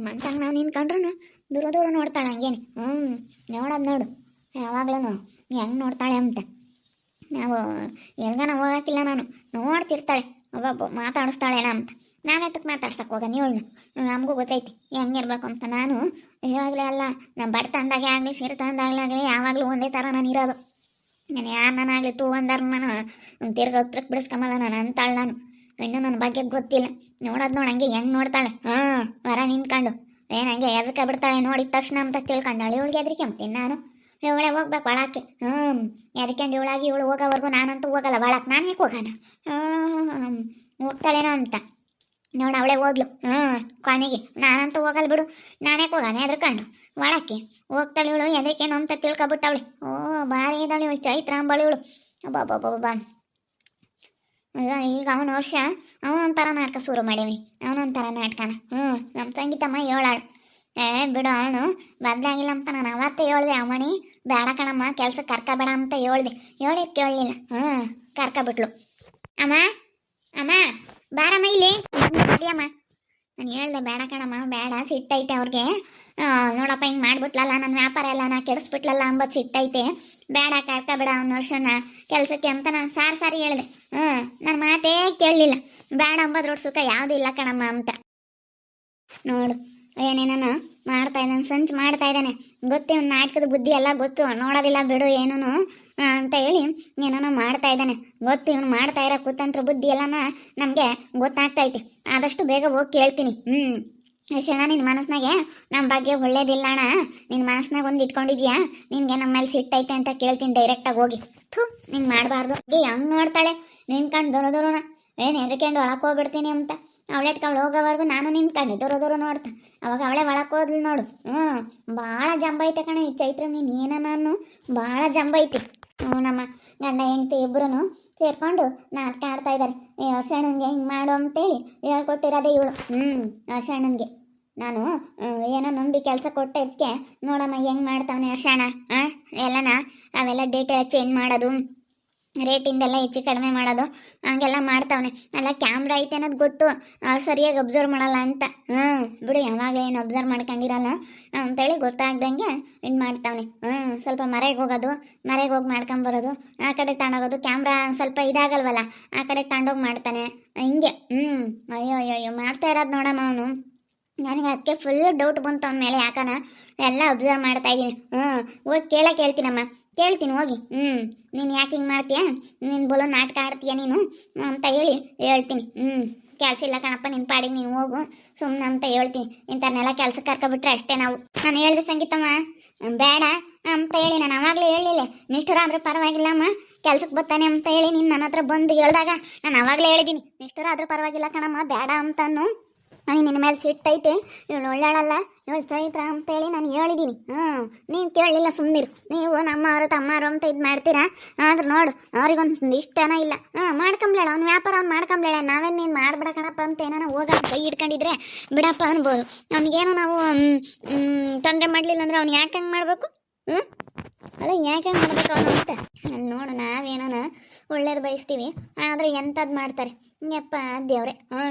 ಮಂತಂಗೆ ನಾವು ನಿಂತ್ಕೊಂಡ್ರು ದೂರ ದೂರ ನೋಡ್ತಾಳೆ ಹಂಗೇನೆ. ನೋಡೋದು ನೋಡು ಯಾವಾಗ್ಲೂ ಹೆಂಗೆ ನೋಡ್ತಾಳೆ ಅಂತ. ನಾವು ಎಲ್ಗನ ಹೋಗಕ್ಕಿಲ್ಲ, ನಾನು ನೋಡ್ತಿರ್ತಾಳೆ ಒಬ್ಬೊಬ್ಬ ಮಾತಾಡಿಸ್ತಾಳೇನ ಅಂತ. ನಾವೆತ್ತಕ್ಕೆ ಮಾತಾಡ್ಸಕ್ಕೆ ಹೋಗ ನೀವಳನ್ನ, ನಮಗೂ ಗೊತ್ತೈತಿ ಹೆಂಗಿರ್ಬೇಕು ಅಂತ. ನಾನು ಇವಾಗಲೇ ಅಲ್ಲ, ನಮ್ಮ ಬಡ್ತ ಅಂದಾಗೆ ಆಗಲಿ ಸೀರೆ ತಂದಾಗಲಾಗಲಿ ಯಾವಾಗಲೂ ಒಂದೇ ಥರ ನಾನು ಇರೋದು. ನಾನು ಯಾರನ್ನಾಗಲಿ ತೂ ಅಂದಾರ ನಾನು ತಿರ್ಗ ಹತ್ರಕ್ಕೆ ಬಿಡಿಸ್ಕೊಂಬಲ್ಲ ನಾನು ಅಂತಾಳೆ. ನಾನು ಇನ್ನೂ ನನ್ನ ಬಗ್ಗೆ ಗೊತ್ತಿಲ್ಲ. ನೋಡೋದು ನೋಡಿ ಹಂಗೆ ಹೆಂಗೆ ನೋಡ್ತಾಳೆ. ವರ ನಿಂತ್ಕೊಂಡು ಏನಂಗೆ ಎದ್ರಿಕೆ ಬಿಡ್ತಾಳೆ ನೋಡಿದ ತಕ್ಷಣ ಅಂತ ತಿಳ್ಕೊಂಡಾಳೆ. ಇವಳಿಗೆ ಎದ್ರಿಕೆಂಬ್ತೀನಿ ನಾನು. ಇವಳೆ ಹೋಗ್ಬೇಕು ಒಳಕ್ಕೆ. ಎದ್ಕೊಂಡು ಇವಳಾಗಿ ಇವಳು ಹೋಗೋವರೆಗೂ ನಾನಂತೂ ಹೋಗಲ್ಲ ಒಳಕ್ಕೆ. ನಾನು ಯಾಕೆ ಹೋಗೋಣ? ಹೋಗ್ತಾಳೇನೋ ಅಂತ ನೋಡು ಅವಳೆ ಹೋದ್ಲು. ಕೊನೆಗೆ ನಾನಂತೂ ಹೋಗಲ್ಲ ಬಿಡು, ನಾನೇ ಹೋಗಾನೆ ಎದ್ರಕೊಂಡು ಒಳಕ್ಕೆ. ಹೋಗ್ತಾಳೆ ಇವಳು ಎದ್ರಿಕೇನು ಅಂತ ತಿಳ್ಕೊಬಿಟ್ಟವಳೆ. ಭಾರಿ ಇದ್ದಾಳೆ ಇವಳು ಚೈತ್ರಾಂಬಳಿ ಇವಳು. ಅಬ್ಬಬ್ಬಬ್ಬಬ್ಬ. ಈಗ ಅವನ ವರ್ಷ ಅವನೊಂಥರ ನಾಟಕ ಶುರು ಮಾಡೀವಿ, ಅವನೊಂಥರ ನಾಟಕನ. ನಮ್ಮ ಸಂಗೀತಮ್ಮ ಹೇಳಾಳು, ಬಿಡು ಅವನು ಬದಲಾಗಿಲ್ಲ ಅಂತ ನಾನು ಅವತ್ತೇ ಹೇಳ್ದೆ. ಅಮ್ಮಣಿ ಬೇಡ ಕಣಮ್ಮ ಕೆಲ್ಸಕ್ಕೆ ಕರ್ಕಬೇಡ ಅಂತ ಹೇಳ್ದೆ. ಕೇಳಲಿಲ್ಲ. ಕರ್ಕೊಬಿಟ್ಲು. ಅಮ್ಮ ಅಮ್ಮ ಬಾರಮ್ಮ ಇಲ್ಲಿ ಅಮ್ಮ. ನಾನು ಹೇಳ್ದೆ ಬೇಡ ಕಣಮ್ಮ ಬೇಡ, ಸಿಟ್ಟೈತೆ ಅವ್ರಿಗೆ. ನೋಡಪ್ಪ ಹಿಂಗೆ ಮಾಡ್ಬಿಟ್ಲಲ್ಲ, ನನ್ನ ವ್ಯಾಪಾರ ಎಲ್ಲ ನಾ ಕೆಡಿಸ್ಬಿಟ್ಲಲ್ಲ ಅಂಬತ್ತು ಸಿಟ್ಟೈತೆ, ಬೇಡ ಕರ್ಕೊಬೇಡ ಅವನ ವರ್ಷನ ಕೆಲಸಕ್ಕೆ ಅಂತ ನಾನು ಸಾರಿ ಹೇಳಿದೆ. ನನ್ನ ಮಾತೇ ಕೇಳಲಿಲ್ಲ. ಬೇಡ ಅಂಬೋದು ರೋಡ್ ಸುಖ ಯಾವುದೂ ಇಲ್ಲ ಕಣಮ್ಮ ಅಂತ. ನೋಡು ಏನೇನ ಮಾಡ್ತಾ ಇದ್ದಾನೆ, ಸಂಚು ಮಾಡ್ತಾ ಇದ್ದಾನೆ. ಗೊತ್ತೇ ಒಂದು ನಾಟಕದ ಬುದ್ಧಿ ಎಲ್ಲ ಗೊತ್ತು, ನೋಡೋದಿಲ್ಲ ಬಿಡು ಏನೂ ಅಂತ ಹೇಳಿ ಏನೇನೋ ಮಾಡ್ತಾ ಇದ್ದಾನೆ. ಗೊತ್ತು ಇವನು ಮಾಡ್ತಾ ಇರೋ ಕುತಂತ್ರ ಬುದ್ಧಿ ಎಲ್ಲನ ನಮಗೆ ಗೊತ್ತಾಗ್ತೈತಿ. ಆದಷ್ಟು ಬೇಗ ಹೋಗಿ ಕೇಳ್ತೀನಿ. ಕ್ಷಣ ನಿನ್ನ ಮನಸ್ನಾಗೆ ನಮ್ಮ ಬಗ್ಗೆ ಒಳ್ಳೇದಿಲ್ಲ ಅಣ್ಣ, ನಿನ್ನ ಮನಸ್ನಾಗ ಒಂದು ಇಟ್ಕೊಂಡಿದ್ಯಾ, ನಿನಗೆ ನಮ್ಮ ಮೇಲೆ ಸಿಟ್ಟೈತೆ ಅಂತ ಕೇಳ್ತೀನಿ ಡೈರೆಕ್ಟಾಗಿ ಹೋಗಿ. ನಿಂಗೆ ಮಾಡಬಾರ್ದು. ಹೆಂಗೆ ನೋಡ್ತಾಳೆ ನಿನ್ಕಂಡು ದೂರ ಏನು ಎದ್ರಿಕೊಂಡು ಒಳಕ್ಕೆ ಹೋಗ್ಬಿಡ್ತೀನಿ ಅಂತ. ಅವಳೆಟ್ಕೊಂಡು ಹೋಗೋವರೆಗೂ ನಾನು ನಿಂತ್ಕೊಂಡೆ ದೂರ ನೋಡ್ತಾ. ಅವಾಗ ಅವಳೆ ಒಳಕ್ಕೆ ಹೋದ್ಲು ನೋಡು. ಭಾಳ ಜಂಬ ಐತೆ ಕಣ ಈ ಚೈತ್ರ, ನೀನು ಏನ ನಾನು ಭಾಳ ಜಂಬ ಐತಿ. ನಮ್ಮ ಗಂಡ ಹೆಂಡತಿ ಇಬ್ಬರೂ ಸೇರ್ಕೊಂಡು ನಾಟಕ ಆಡ್ತಾ ಇದ್ದಾರೆ. ವರ್ಷಣ್ಣನಿಗೆ ಹಿಂಗೆ ಮಾಡು ಅಂತೇಳಿ ಹೇಳ್ಕೊಟ್ಟಿರೋದೇ ಇವಳು. ವರ್ಷಣ್ಣನಿಗೆ ನಾನು ಏನೋ ನಂಬಿ ಕೆಲಸ ಕೊಟ್ಟಿದ್ದಕ್ಕೆ ನೋಡಮ್ಮ ಹೆಂಗೆ ಮಾಡ್ತಾವನೆ ವರ್ಷಣ್ಣ. ಎಲ್ಲನ ಅವೆಲ್ಲ ಡೇಟ್ ಚೇಂಜ್ ಮಾಡೋದು, ರೇಟಿಂದೆಲ್ಲ ಹೆಚ್ಚು ಕಡಿಮೆ ಮಾಡೋದು ಹಂಗೆಲ್ಲ ಮಾಡ್ತಾವನೆ. ಎಲ್ಲ ಕ್ಯಾಮ್ರಾ ಐತೆ ಅನ್ನೋದು ಗೊತ್ತು, ಅವ್ರು ಸರಿಯಾಗಿ ಅಬ್ಸರ್ವ್ ಮಾಡಲ್ಲ ಅಂತ. ಬಿಡು ಯಾವಾಗ ಏನು ಅಬ್ಸರ್ವ್ ಮಾಡ್ಕೊಂಡಿರಲ್ಲ ಅಂತೇಳಿ ಗೊತ್ತಾಗ್ದಂಗೆ ಇದು ಮಾಡ್ತಾವನೆ. ಸ್ವಲ್ಪ ಮರೆಗೆ ಹೋಗೋದು, ಮರೆಗೆ ಹೋಗಿ ಮಾಡ್ಕೊಂಬರೋದು, ಆ ಕಡೆ ತಗೊಂಡೋಗೋದು. ಕ್ಯಾಮ್ರಾ ಸ್ವಲ್ಪ ಇದಾಗಲ್ವಲ್ಲ, ಆ ಕಡೆ ತಗೊಂಡೋಗಿ ಮಾಡ್ತಾನೆ ಹಿಂಗೆ. ಅಯ್ಯೋ ಮಾಡ್ತಾ ಇರೋದು ನೋಡಮ್ಮ ಅವನು. ನನಗೆ ಅದಕ್ಕೆ ಫುಲ್ ಡೌಟ್ ಬಂತು ಅವನ ಮೇಲೆ. ಯಾಕನ ಎಲ್ಲ ಅಬ್ಸರ್ವ್ ಮಾಡ್ತಾ ಇದ್ದೀನಿ. ಹೋಗಿ ಕೇಳ್ತೀನಮ್ಮ, ಕೇಳ್ತೀನಿ ಹೋಗಿ. ನೀನು ಯಾಕೆ ಹಿಂಗೆ ಮಾಡ್ತೀಯ, ನೀನು ಬೋಲೋ ನಾಟಕ ಆಡ್ತೀಯ ನೀನು ಅಂತ ಹೇಳಿ ಹೇಳ್ತೀನಿ. ಕೆಲಸ ಇಲ್ಲ ಕಣಪ್ಪ ನಿನ್ನ ಪಾಡಿಗೆ ನೀನು ಹೋಗು ಸುಮ್ಮನೆ ಅಂತ ಹೇಳ್ತೀನಿ. ಇಂಥವ್ರನ್ನೆಲ್ಲ ಕೆಲ್ಸಕ್ಕೆ ಕರ್ಕೊಬಿಟ್ರೆ ಅಷ್ಟೇ ನಾವು. ನಾನು ಹೇಳಿದೆ ಸಂಗೀತಮ್ಮ ಬೇಡ ಅಂತ ಹೇಳಿ, ನಾನು ಅವಾಗಲೇ ಹೇಳಿಲ್ಲ. ನಿಷ್ಠುರ ಆದರೂ ಪರವಾಗಿಲ್ಲಮ್ಮ ಕೆಲ್ಸಕ್ಕೆ ಬರ್ತಾನೆ ಅಂತ ಹೇಳಿ ನೀನು ನನ್ನ ಹತ್ರ ಬಂದು ಹೇಳಿದಾಗ ನಾನು ಅವಾಗಲೇ ಹೇಳಿದ್ದೀನಿ. ನಿಷ್ಠುರ ಆದರೂ ಪರವಾಗಿಲ್ಲ ಕಣಮ್ಮ ಬೇಡ ಅಂತನು. ನಿನ್ನ ಮೇಲೆ ಸಿಟ್ಟೈತೆ, ಇವಳು ಒಳ್ಳೆಯಳಲ್ಲ, ಇವಳು ಚೈತ್ರ ಅಂತೇಳಿ ನಾನು ಹೇಳಿದ್ದೀನಿ. ನೀನು ಕೇಳಲಿಲ್ಲ, ಸುಮ್ಮನಿರು. ನೀವು ನಮ್ಮವರು ತಮ್ಮವರು ಅಂತ ಇದು ಮಾಡ್ತೀರಾ, ಆದ್ರೆ ನೋಡು ಅವ್ರಿಗೊಂದು ಇಷ್ಟನ ಇಲ್ಲ. ಮಾಡ್ಕೊಂಬ್ಲೇಳ ಅವ್ನ ವ್ಯಾಪಾರ ಅವ್ನು ಮಾಡ್ಕೊಂಬ್ಲೇಳ. ನಾವೇನು ನೀನು ಮಾಡ್ಬಿಡ ಕಣಪ್ಪ ಅಂತ ಏನಾನ ಹೋಗ ಕೈ ಇಟ್ಕೊಂಡಿದ್ರೆ ಬಿಡಪ್ಪ ಅನ್ಬೋದು. ಅವ್ನಿಗೇನೋ ನಾವು ತೊಂದರೆ ಮಾಡಲಿಲ್ಲ ಅಂದ್ರೆ ಅವ್ನು ಯಾಕೆ ಹಂಗೆ ಮಾಡಬೇಕು? ಅಲ್ಲ ಯಾಕೆ ಹಂಗೆ ಮಾಡ್ಬೇಕು ಅವನು ಅಂತ. ಅಲ್ಲಿ ನೋಡು ನಾವೇನೋ ಒಳ್ಳೇದು ಬಯಸ್ತೀವಿ, ಆದರೆ ಎಂಥದ್ದು ಮಾಡ್ತಾರೆ ಯಪ್ಪ ದೇವ್ರೆ.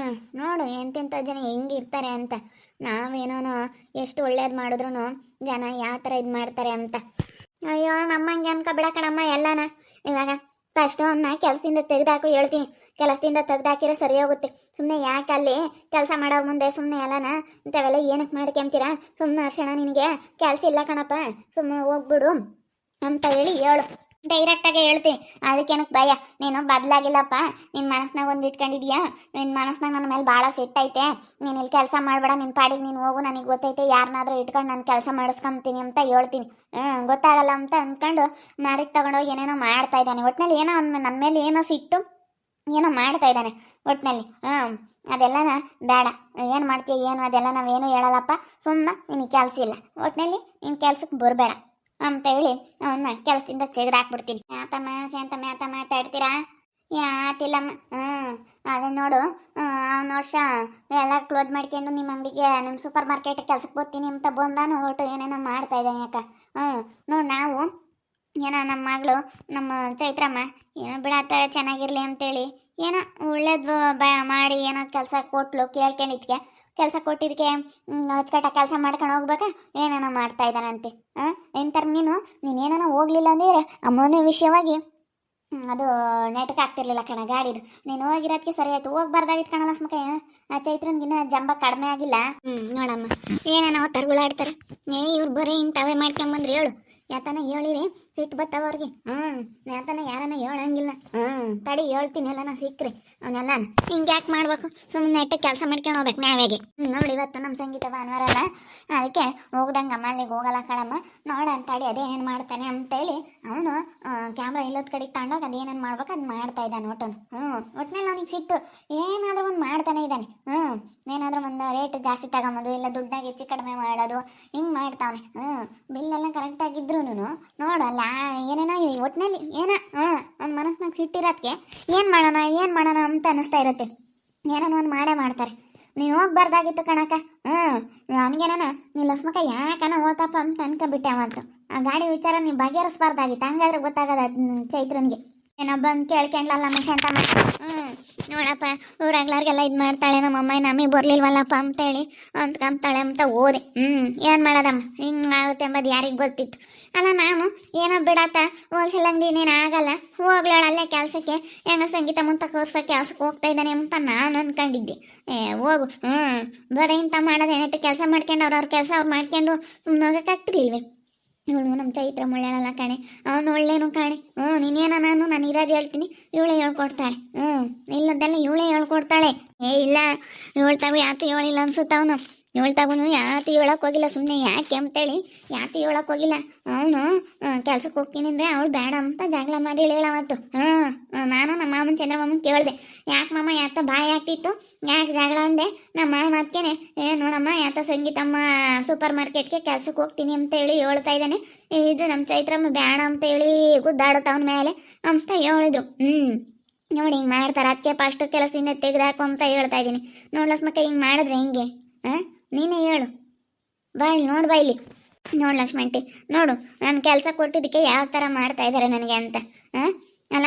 ನೋಡು ಎಂತೆಂಥ ಜನ ಹೆಂಗಿರ್ತಾರೆ ಅಂತ. ನಾವೇನೋ ಎಷ್ಟು ಒಳ್ಳೇದು ಮಾಡಿದ್ರು ಜನ ಯಾವ ಥರ ಇದು ಮಾಡ್ತಾರೆ ಅಂತ. ಅಯ್ಯೋ ನಮ್ಮಂಗೆ ಅನ್ಕೊಬಿಡ ಕಣಮ್ಮ ಎಲ್ಲನ. ಇವಾಗ ಫಸ್ಟು ಅವನ್ನ ಕೆಲಸದಿಂದ ತೆಗೆದಾಕು ಹೇಳ್ತೀನಿ. ಕೆಲಸದಿಂದ ತೆಗ್ದಾಕಿರೋ ಸರಿ ಹೋಗುತ್ತೆ. ಸುಮ್ಮನೆ ಯಾಕೆ ಅಲ್ಲಿ ಕೆಲಸ ಮಾಡೋರ ಮುಂದೆ ಸುಮ್ಮನೆ ಎಲ್ಲನ ಇಂಥವೆಲ್ಲ ಏನಕ್ಕೆ ಮಾಡ್ಕೊಂತೀರಾ? ಸುಮ್ಮನೆ ಅರ್ಶಣ ನಿನಗೆ ಕೆಲಸ ಇಲ್ಲ ಕಣಪ್ಪ, ಸುಮ್ಮನೆ ಹೋಗ್ಬಿಡು ಅಂತ ಹೇಳಿ ಹೇಳು. ಡೈರೆಕ್ಟಾಗಿ ಹೇಳ್ತೀನಿ. ಅದಕ್ಕೇನಕ್ಕೆ ಭಯ? ನೀನು ಬದಲಾಗಿಲ್ಲಪ್ಪ, ನಿನ್ನ ಮನಸ್ನಾಗ ಒಂದು ಇಟ್ಕೊಂಡಿದ್ಯಾ, ನಿನ್ನ ಮನಸ್ನಾಗ ನನ್ನ ಮೇಲೆ ಭಾಳ ಸಿಟ್ಟೈತೆ, ನೀನು ಇಲ್ಲಿ ಕೆಲಸ ಮಾಡಬೇಡ, ನಿನ್ನ ಪಾಡಿಗೆ ನೀನು ಹೋಗು, ನನಗೆ ಗೊತ್ತೈತೆ ಯಾರನ್ನಾದ್ರೂ ಇಟ್ಕೊಂಡು ನಾನು ಕೆಲಸ ಮಾಡಿಸ್ಕೊಂತೀನಿ ಅಂತ ಹೇಳ್ತೀನಿ. ಗೊತ್ತಾಗಲ್ಲ ಅಂತ ಅಂದ್ಕೊಂಡು ಮಾರಿಗೆ ತಗೊಂಡೋಗಿ ಏನೇನೋ ಮಾಡ್ತಾ ಇದ್ದಾನೆ. ಒಟ್ಟಿನಲ್ಲಿ ಏನೋ ನನ್ನ ಮೇಲೆ ಏನೋ ಸಿಟ್ಟು ಏನೋ ಮಾಡ್ತಾ ಇದ್ದಾನೆ ಒಟ್ಟಿನಲ್ಲಿ. ಅದೆಲ್ಲನ ಬೇಡ, ಏನು ಮಾಡ್ತೀಯ ಏನು ಅದೆಲ್ಲ ನಾವೇನು ಹೇಳಲ್ಲಪ್ಪ, ಸುಮ್ಮನೆ ನಿನಗೆ ಕೆಲಸ ಇಲ್ಲ, ಒಟ್ಟಿನಲ್ಲಿ ನೀನು ಕೆಲ್ಸಕ್ಕೆ ಬರಬೇಡ ಅಂತ ಹೇಳಿ ಅವನ್ನ ಕೆಲಸದಿಂದ ತೆಗೆದಾಕ್ಬಿಡ್ತೀನಿ. ಯಾತಮ್ಮ ಸೇಂತಮ್ಮ ಯಾತ ಮಾತಾಡ್ತೀರಾ? ಯಾತಿಲ್ಲಮ್ಮ. ಅದೇ ನೋಡು ಅವನ ವರ್ಷ ಎಲ್ಲ ಕ್ಲೋಸ್ ಮಾಡ್ಕೊಂಡು ನಿಮ್ಮ ಅಂಗಡಿಗೆ ನಿಮ್ಮ ಸೂಪರ್ ಮಾರ್ಕೆಟ್ ಕೆಲ್ಸಕ್ಕೆ ಬರ್ತೀನಿ ಅಂತ ಬಂದಾನು ಒಟ್ಟು ಏನೇನೋ ಮಾಡ್ತಾ ಇದ್ದಾನೆ. ಯಾಕ ನೋಡಿ ನಾವು ಏನೋ ನಮ್ಮ ಮಗಳು ನಮ್ಮ ಚೈತ್ರಮ್ಮ ಏನೋ ಬಿಡತ್ತಾಳೆ ಚೆನ್ನಾಗಿರ್ಲಿ ಅಂತೇಳಿ ಏನೋ ಒಳ್ಳೇದು ಮಾಡಿ ಏನೋ ಕೆಲಸ ಕೊಟ್ಲು ಕೇಳ್ಕೊಂಡಿದ್ಕೆ ಕೆಲಸ ಕೊಟ್ಟಿದ್ದಕ್ಕೆ ಅಚ್ಚುಕಟ್ಟ ಕೆಲಸ ಮಾಡ್ಕೊಂಡು ಹೋಗ್ಬೇಕಾ ಏನೇನೋ ಮಾಡ್ತಾ ಇದ್ದಾನಂತೆ. ಎಂತಾರ ನೀನೇನೋ ಹೋಗ್ಲಿಲ್ಲ ಅಂದ್ರೆ ಅಮ್ಮನ ವಿಷಯವಾಗಿ ಅದು ನೆಟ್ಗೆ ಆಗ್ತಿರ್ಲಿಲ್ಲ ಕಣ ಗಾಡಿದು. ನೀನು ಹೋಗಿರೋದಕ್ಕೆ ಸರಿ ಆಯ್ತು. ಹೋಗ್ಬಾರ್ದಾಗಿತ್ತು ಕಣಲ್ಲ ಸ್ಮಕ. ಆ ಚೈತ್ರನ್ಗಿನ್ನ ಜಂಬ ಕಡಿಮೆ ಆಗಿಲ್ಲ. ನೋಡಮ್ಮ ಏನೇನೋ ತರ್ಗುಳಾಡ್ತಾರೆ. ಇವ್ರು ಬರೀ ಇಂಥವೇ ಮಾಡ್ಕೊಂಬಂದ್ರಿ ಹೇಳು. ಯಾತನ ಹೇಳಿರಿ ಸಿಟ್ಟು ಬತ್ತಾವ ಅವ್ರಿಗೆ. ಯಾತನ ಯಾರನ್ನ ಹೇಳಂಗಿಲ್ಲ. ತಡಿ ಹೇಳ್ತೀನಿ ಎಲ್ಲ ಸಿಕ್ಕ್ರಿ ಅವನ್ನೆಲ್ಲ ಹಿಂಗೆ ಯಾಕೆ ಮಾಡ್ಬೇಕು. ಸುಮ್ಮನೆ ನೆಟ್ಟ ಕೆಲಸ ಮಾಡ್ಕೊಂಡು ಹೋಗ್ಬೇಕು ನಾವೇಗೆ. ನೋಡಿ ಇವತ್ತು ನಮ್ಮ ಸಂಗೀತ ಭಾನುವಾರ ಅಲ್ಲ, ಅದಕ್ಕೆ ಹೋಗ್ದಂಗೆ ಅಲ್ಲಿಗೆ ಹೋಗಲ್ಲ ಕಣಮ್ಮ. ನೋಡ ತಡಿ ಅದೇನೇನು ಮಾಡ್ತಾನೆ ಅಂತೇಳಿ ಅವನು ಕ್ಯಾಮ್ರಾ ಇಲ್ಲದ ಕಡೆಗೆ ತಗೊಂಡೋಗಿ ಅದೇನೇನು ಮಾಡ್ಬೇಕು ಅದು ಮಾಡ್ತಾ ಇದ್ದಾನೆ ಒಟ್ಟನು. ಒಟ್ಟಿನಲ್ಲಿ ಅವನಿಗೆ ಸಿಟ್ಟು ಏನಾದರೂ ಒಂದು ಮಾಡ್ತಾನೆ ಇದ್ದಾನೆ. ಏನಾದರೂ ಒಂದು ರೇಟ್ ಜಾಸ್ತಿ ತಗೊಂಬೋದು, ಇಲ್ಲ ದುಡ್ಡಾಗಿ ಹೆಚ್ಚು ಕಡಿಮೆ ಮಾಡೋದು, ಹಿಂಗೆ ಮಾಡ್ತಾವನೆ. ಬಿಲ್ಲೆಲ್ಲ ಕರೆಕ್ಟಾಗಿದ್ರು ನೋಡಲ್ಲ ಏನೇನೋ ಒಟ್ಟಿನಲ್ಲಿ ಒಂದು ಮನಸ್ಸಿನಾಗ ಸಿಟ್ಟಿರೋದಕ್ಕೆ ಏನು ಮಾಡೋಣ ಅಂತ ಅನಿಸ್ತಾ ಇರುತ್ತೆ. ಏನೋ ಒಂದು ಮಾಡ್ತಾರೆ. ನೀನು ಹೋಗ್ಬಾರ್ದಾಗಿತ್ತು ಕಣಕ. ನನಗೇನ ನೀ ಲಸ್ಮಕ ಯಾಕನ ಓತಪ್ಪ ಅಂತ ಅನ್ಕೊಂಬಿಟ್ಟೆ ಅವಂತು. ಆ ಗಾಡಿ ವಿಚಾರ ನೀವು ಬಗೆಹರಿಸ್ಬಾರ್ದಾಗಿತ್ತು. ಹಂಗಾದ್ರೆ ಗೊತ್ತಾಗದ ಚೈತ್ರನ್ಗೆ. ಏನೋ ಬಂದು ಕೇಳ್ಕೊಂಡ್ಲಲ್ಲ ಅಂತ ನೋಡಪ್ಪ ಊರಾಗ್ಲಾರ್ಗೆಲ್ಲ ಇದು ಮಾಡ್ತಾಳೆ ನಮ್ಮಮ್ಮ, ನಮಗೆ ಬರ್ಲಿಲ್ವಲ್ಲಪ್ಪ ಅಂತೇಳಿ ಅಂದ್ಕೊಂತಾಳೆ ಅಂತ ಓದೆ. ಏನು ಮಾಡೋದಮ್ಮ, ಹಿಂಗೆ ಆಗುತ್ತೆ ಎಂಬುದು ಯಾರಿಗೆ ಗೊತ್ತಿತ್ತು. ಅಲ್ಲ ನಾನು ಏನೋ ಬಿಡತ್ತ ಹೋಲ್ಸೇಲ್ ಅಂಗಡಿ ಇನ್ನೇನು ಆಗಲ್ಲ, ಹೋಗ್ಲೋಳ ಅಲ್ಲೇ ಕೆಲಸಕ್ಕೆ ಏನೋ ಸಂಗೀತ ಮುಂತ ಕೋರ್ಸ ಕೆಲ್ಸಕ್ಕೆ ಹೋಗ್ತಾ ಇದ್ದಾನೆ ಅಂತ ನಾನು ಅಂದ್ಕೊಂಡಿದ್ದೆ. ಹೋಗು ಬರೀ ಇಂಥ ಮಾಡೋದು ಏನಿಟ್ಟು ಕೆಲಸ ಮಾಡ್ಕೊಂಡು ಅವ್ರವ್ರ ಕೆಲಸ ಅವ್ರು ಮಾಡ್ಕೊಂಡು ಸುಮ್ಮನೆ ಹೋಗೋಕ್ಕಾಗ್ತಿರ್ಲಿಲ್ವೇ. ಇವಳು ನಮ್ಮ ಚೈತ್ರ ಮುಳ್ಳೆಲ್ಲ ಕಾಣೆ, ಅವನು ಒಳ್ಳೇನು ಕಾಣೆ. ನೀನೇನೋ ನಾನು ಇರೋದು ಹೇಳ್ತೀನಿ, ಇವಳೇ ಹೇಳ್ಕೊಡ್ತಾಳೆ. ಇಲ್ಲದೆಲ್ಲ ಇವಳೇ ಹೇಳ್ಕೊಡ್ತಾಳೆ. ಇಲ್ಲ ಹೇಳ್ತಾವು ಯಾತು ಹೇಳಿಲ್ಲ ಅನ್ಸುತ್ತ ಅವನು. ಹೇಳ್ತಾಗೂ ಯಾತಿ ಹೇಳಕ್ಕೆ ಹೋಗಿಲ್ಲ, ಸುಮ್ಮನೆ ಯಾಕೆ ಅಂತೇಳಿ ಯಾತಿ ಹೇಳಕ್ಕೆ ಹೋಗಿಲ್ಲ. ಅವನು ಕೆಲ್ಸಕ್ಕೆ ಹೋಗ್ತೀನಿ ಅಂದರೆ ಅವಳು ಬೇಡ ಅಂತ ಜಗಳ ಮಾಡಿ ಹೇಳವತ್ತು. ನಾನು ನಮ್ಮ ಮಾಮನ ಚಂದ್ರಮಾಮನ ಕೇಳಿದೆ, ಯಾಕೆ ಮಾಮ ಯಾತ ಬಾಯಿ ಆಗ್ತಿತ್ತು, ಯಾಕೆ ಜಗಳ ಅಂದೆ. ನಮ್ಮ ಮಾಮ ಅದಕ್ಕೇನೆ ನೋಡಮ್ಮ ಯಾತ ಸಂಗೀತಮ್ಮ ಸೂಪರ್ ಮಾರ್ಕೆಟ್ಗೆ ಕೆಲ್ಸಕ್ಕೆ ಹೋಗ್ತೀನಿ ಅಂತೇಳಿ ಹೇಳ್ತಾ ಇದ್ದಾನೆ. ಇದು ನಮ್ಮ ಚೈತ್ರಮ್ಮ ಬೇಡ ಅಂತೇಳಿ ಗುದ್ದಾಡುತ್ತ ಅವನ ಮೇಲೆ ಅಂತ ಹೇಳಿದ್ರು. ನೋಡಿ ಹಿಂಗೆ ಮಾಡ್ತಾರೆ, ಅದಕ್ಕೆ ಫಸ್ಟು ಕೆಲಸದಿಂದ ತೆಗೆದಾಕು ಅಂತ ಹೇಳ್ತಾ ಇದ್ದೀನಿ. ನೋಡ್ಲಸ್ಮಕ್ಕ ಹಿಂಗೆ ಮಾಡಿದ್ರೆ ಹಿಂಗೆ ನೀನೇ ಹೇಳು. ಬಾಯ್ಲಿ ನೋಡು ಬಾಯ್ಲಿ ನೋಡು ಲಕ್ಷ್ಮಂಟಿ ನೋಡು, ನಾನು ಕೆಲಸ ಕೊಟ್ಟಿದ್ದಕ್ಕೆ ಯಾವ ಥರ ಮಾಡ್ತಾ ಇದ್ದಾರೆ ನನಗೆ ಅಂತ. ಅಲ್ಲ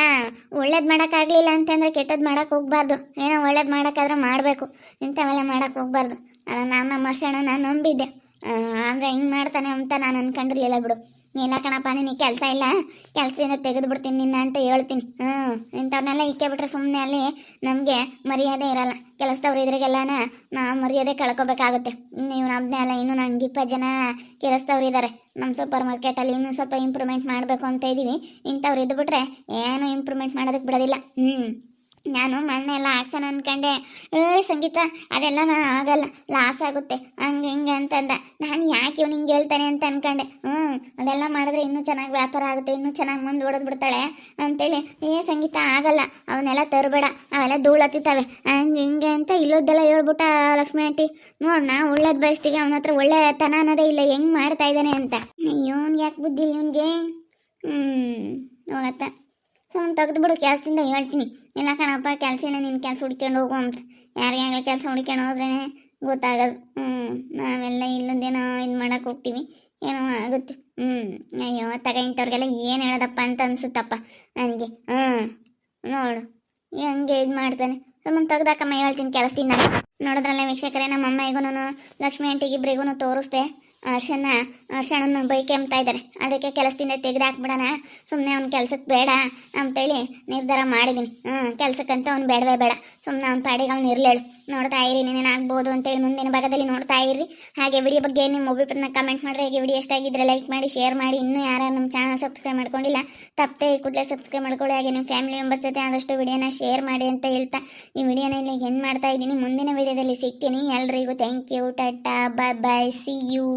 ಒಳ್ಳೇದು ಮಾಡೋಕ್ಕಾಗಲಿಲ್ಲ ಅಂತಂದರೆ ಕೆಟ್ಟದ್ದು ಮಾಡೋಕ್ಕೆ ಹೋಗ್ಬಾರ್ದು. ಏನೋ ಒಳ್ಳೇದು ಮಾಡೋಕ್ಕಾದ್ರೆ ಮಾಡಬೇಕು, ಇಂಥವೆಲ್ಲ ಮಾಡೋಕ್ಕೆ ಹೋಗ್ಬಾರ್ದು. ಅಲ್ಲ ನಾನು ನಮ್ಮ ನಾನು ನಂಬಿದ್ದೆ, ಅಂದರೆ ಹಿಂಗೆ ಮಾಡ್ತಾನೆ ಅಂತ ನಾನು ಅನ್ಕೊಂಡಿರ್ಲಿಲ್ಲ ಬಿಡು. ಇಲ್ಲ ಕಣಪ್ಪ ನಿನಗೆ ಕೆಲಸ ಇಲ್ಲ, ಕೆಲಸದಿಂದ ತೆಗೆದು ಬಿಡ್ತೀನಿ ನಿನ್ನ ಅಂತ ಹೇಳ್ತೀನಿ. ಇಂಥವ್ರನ್ನೆಲ್ಲ ಇಕ್ಕೆ ಬಿಟ್ರೆ ಸುಮ್ಮನೆ ಅಲ್ಲಿ ನಮಗೆ ಮರ್ಯಾದೆ ಇರಲ್ಲ. ಕೆಲಸದವ್ರು ಇದ್ರಿಗೆಲ್ಲನ ನಾವು ಮರ್ಯಾದೆ ಕಳ್ಕೊಬೇಕಾಗುತ್ತೆ. ನೀವು ನಮ್ಮದೇ ಅಲ್ಲ, ಇನ್ನೂ ನನಗೆ 20 ಜನ ಕೆಲಸದವ್ರು ಇದ್ದಾರೆ ನಮ್ಮ ಸೂಪರ್ ಮಾರ್ಕೆಟಲ್ಲಿ. ಇನ್ನೂ ಸ್ವಲ್ಪ ಇಂಪ್ರೂವ್ಮೆಂಟ್ ಮಾಡಬೇಕು ಅಂತ ಇದ್ದೀವಿ. ಇಂಥವ್ರು ಇದ್ಬಿಟ್ರೆ ಏನು ಇಂಪ್ರೂವ್ಮೆಂಟ್ ಮಾಡೋದಕ್ಕೆ ಬಿಡೋದಿಲ್ಲ. ನಾನು ಮಣ್ಣೆಲ್ಲ ಹಾಕ್ಸೋಣ ಅನ್ಕೊಂಡೆ. ಸಂಗೀತ ಅದೆಲ್ಲ ನಾನು ಆಗಲ್ಲ, ಲಾಸ್ ಆಗುತ್ತೆ ಹಂಗೆ ಹಿಂಗೆ ಅಂತಂದ. ನಾನು ಯಾಕೆ ಇವ್ನು ಹಿಂಗೆ ಹೇಳ್ತಾನೆ ಅಂತ ಅನ್ಕೊಂಡೆ. ಅದೆಲ್ಲ ಮಾಡಿದ್ರೆ ಇನ್ನೂ ಚೆನ್ನಾಗಿ ವ್ಯಾಪಾರ ಆಗುತ್ತೆ, ಇನ್ನೂ ಚೆನ್ನಾಗಿ ಮುಂದೆ ಓಡೋದು ಬಿಡ್ತಾಳೆ ಅಂತೇಳಿ. ಸಂಗೀತ ಆಗಲ್ಲ, ಅವನ್ನೆಲ್ಲ ತರಬೇಡ, ಅವೆಲ್ಲ ಧೂಳು ಹತ್ತಿತ್ತವೆ ಹಂಗೆ ಹಿಂಗೆ ಅಂತ ಇಲ್ಲೋದೆಲ್ಲ ಹೇಳ್ಬಿಟ್ಟ ಲಕ್ಷ್ಮಿ ಆಂಟಿ. ನೋಡ್ ನಾ ಒಳ್ಳೇದು ಬಯಸ್ತೀವಿ, ಅವನ ಹತ್ರ ಒಳ್ಳೆ ತನ ಅನ್ನೋದೇ ಇಲ್ಲ, ಹೆಂಗೆ ಮಾಡ್ತಾ ಇದ್ದಾನೆ ಅಂತ. ಇವನ್ಗೆ ಯಾಕೆ ಬುದ್ಧಿ ಇವನ್ಗೆ. ಹೋಗತ್ತ ಸುಮ್ಮನೆ ತೆಗೆದುಬಿಡು, ಕೆಲಸದಿಂದ ಹೇಳ್ತೀನಿ. ಇಲ್ಲ ಕಣಪ್ಪ ಕೆಲಸ ಇಲ್ಲ, ನಿನ್ನ ಕೆಲಸ ಹುಡ್ಕೊಂಡು ಹೋಗು ಅಂತ. ಯಾರಿಗಾಗಲಿ ಕೆಲಸ ಹುಡ್ಕೊಂಡು ಹೋದ್ರೇ ಗೊತ್ತಾಗೋದು. ನಾವೆಲ್ಲ ಇಲ್ಲದೇನೋ ಇದು ಮಾಡೋಕೆ ಹೋಗ್ತೀವಿ, ಏನೋ ಆಗುತ್ತೆ. ಅಯ್ಯೋ ಇಂಥವ್ರಿಗೆಲ್ಲ ಏನು ಹೇಳೋದಪ್ಪ ಅಂತ ಅನಿಸುತ್ತಪ್ಪ ನನಗೆ. ನೋಡು ಹಂಗೆ ಇದು ಮಾಡ್ತಾನೆ. ಸುಮ್ಮನೆ ತೆಗ್ದಾಕಮ್ಮ ಹೇಳ್ತೀನಿ ಕೆಲಸದಿಂದ. ನೋಡಿದ್ರಲ್ಲ ವೀಕ್ಷಕರೇ, ನಮ್ಮ ಅಮ್ಮಗೂ ಲಕ್ಷ್ಮಿ ಆಂಟಿಗೆ ಇಬ್ಬರಿಗೂ ತೋರಿಸ್ದೆ. ಅರ್ಶನನ್ನು ಬೈಕೆ ಅಂಬ್ತಾ ಇದ್ದಾರೆ. ಅದಕ್ಕೆ ಕೆಲಸದಿಂದ ತೆಗೆದಾಕ್ಬಿಡೋಣ, ಸುಮ್ಮನೆ ಅವ್ನ ಕೆಲ್ಸಕ್ಕೆ ಬೇಡ ಅಂತೇಳಿ ನಿರ್ಧಾರ ಮಾಡಿದ್ದೀನಿ. ಕೆಲ್ಸಕ್ಕಂತ ಅವ್ನು ಬೇಡವೇ ಬೇಡ, ಸುಮ್ಮನೆ ಅವ್ನ ಪಾಡಿಗೆ ಅವ್ನು ಇರಲೇಳು. ನೋಡ್ತಾ ಇರಿ ನೀನೇನಾಗ್ಬೋದು ಅಂತೇಳಿ ಮುಂದಿನ ಭಾಗದಲ್ಲಿ ನೋಡ್ತಾ ಇರಿ. ಹಾಗೆ ವಿಡಿಯೋ ಬಗ್ಗೆ ನಿಮ್ಮ ಅಭಿಪ್ರಾಯನ ಕಮೆಂಟ್ ಮಾಡಿರಿ. ಹಾಗೆ ವಿಡಿಯೋ ಎಷ್ಟಾಗಿದ್ದರೆ ಲೈಕ್ ಮಾಡಿ, ಶೇರ್ ಮಾಡಿ. ಇನ್ನೂ ಯಾರು ನಮ್ಮ ಚಾನಲ್ ಸಬ್ಸ್ಕ್ರೈಬ್ ಮಾಡ್ಕೊಂಡಿಲ್ಲ ತಪ್ಪದೆ ಕೂಡಲೇ ಸಬ್ಸ್ಕ್ರೈಬ್ ಮಾಡ್ಕೊಳ್ಳಿ. ಹಾಗೆ ನಿಮ್ಮ ಫ್ಯಾಮಿಲಿ ಮೆಂಬರ್ಸ್ ಜೊತೆ ಆದಷ್ಟು ವಿಡಿಯೋನ ಶೇರ್ ಮಾಡಿ ಅಂತ ಹೇಳ್ತಾ ಈ ವಿಡಿಯೋನ ಇಲ್ಲಿಗೆ ಎಂಡ್ ಮಾಡ್ತಾ ಇದ್ದೀನಿ. ಮುಂದಿನ ವಿಡಿಯೋದಲ್ಲಿ ಸಿಗ್ತೀನಿ. ಎಲ್ರಿಗೂ thank you, tata, bye bye, see you.